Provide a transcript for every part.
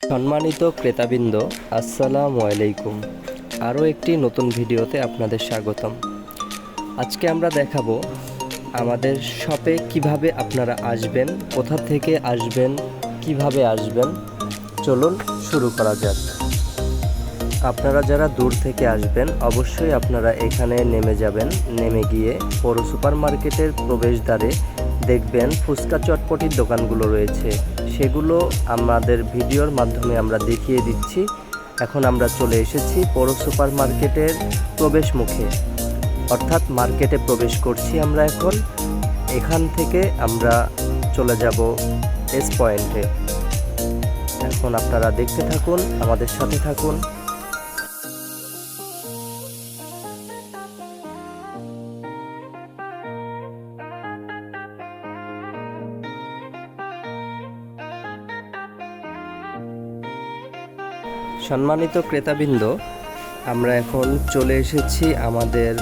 সম্মানিত ক্রেতাবৃন্দ, আসসালামু আলাইকুম। আরও একটি নতুন ভিডিওতে আপনাদের স্বাগতম। আজকে আমরা দেখাবো আমাদের শপে কিভাবে আপনারা আসবেন, কোথা থেকে আসবেন, কিভাবে আসবেন। চলুন শুরু করা যাক। আপনারা যারা দূর থেকে আসবেন অবশ্যই আপনারা এখানে নেমে যাবেন। নেমে গিয়ে পৌর সুপার মার্কেটের প্রবেশদ্বারে দেখবেন ফুচকা চটপটির দোকানগুলো রয়েছে, সেগুলো আমাদের ভিডিওর মাধ্যমে আমরা দেখিয়ে দিচ্ছি। এখন আমরা চলে এসেছি পৌর সুপার মার্কেটের প্রবেশ মুখে, অর্থাৎ মার্কেটে প্রবেশ করছি আমরা এখন। এখান থেকে আমরা চলে যাব এস পয়েন্টে। এখন আপনারা দেখতে থাকুন, আমাদের সাথে থাকুন। সম্মানিত ক্রেতাবৃন্দ, আমরা এখন চলে এসেছি আমাদের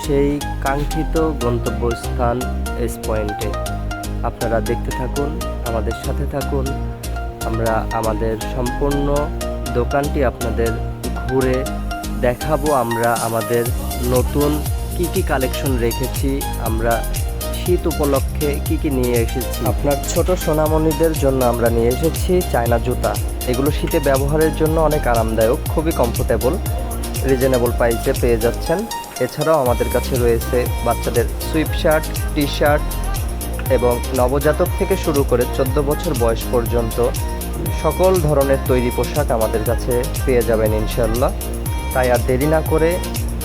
সেই কাঙ্ক্ষিত গন্তব্যস্থান এস পয়েন্টে। আপনারা দেখতে থাকুন, আমাদের সাথে থাকুন। আমরা আমাদের সম্পূর্ণ দোকানটি আপনাদের ঘুরে দেখাবো। আমরা আমাদের নতুন কি কালেকশন রেখেছি, আমরা শীত উপলক্ষে কি নিয়ে এসেছি। আপনার ছোট সোনামণিদের জন্য আমরা নিয়ে এসেছি চায়না জুতা। এগুলো শীতে ব্যবহারের জন্য অনেক আরামদায়ক, খুবই কমফোর্টেবল, রিজনেবল প্রাইসে পেয়ে যাচ্ছেন। এছাড়াও আমাদের কাছে রয়েছে বাচ্চাদের সুইপ শার্ট, টি শার্ট এবং নবজাতক থেকে শুরু করে 14 বছর বয়স পর্যন্ত সকল ধরনের তৈরি পোশাক আমাদের কাছে পেয়ে যাবেন ইনশাল্লাহ। তাই আর দেরি না করে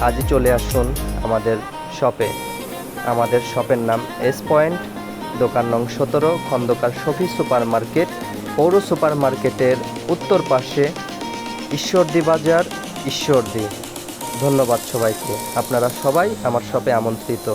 আজই চলে আসুন আমাদের শপে। আমাদের শপের নাম এস পয়েন্ট, দোকান নং 17, খন্দকার শফি সুপার মার্কেট, পৌর সুপার মার্কেটের উত্তর পাশে, ঈশ্বরদী বাজার, ঈশ্বরদী। ধন্যবাদ সবাইকে। আপনারা সবাই আমার শপে আমন্ত্রিত।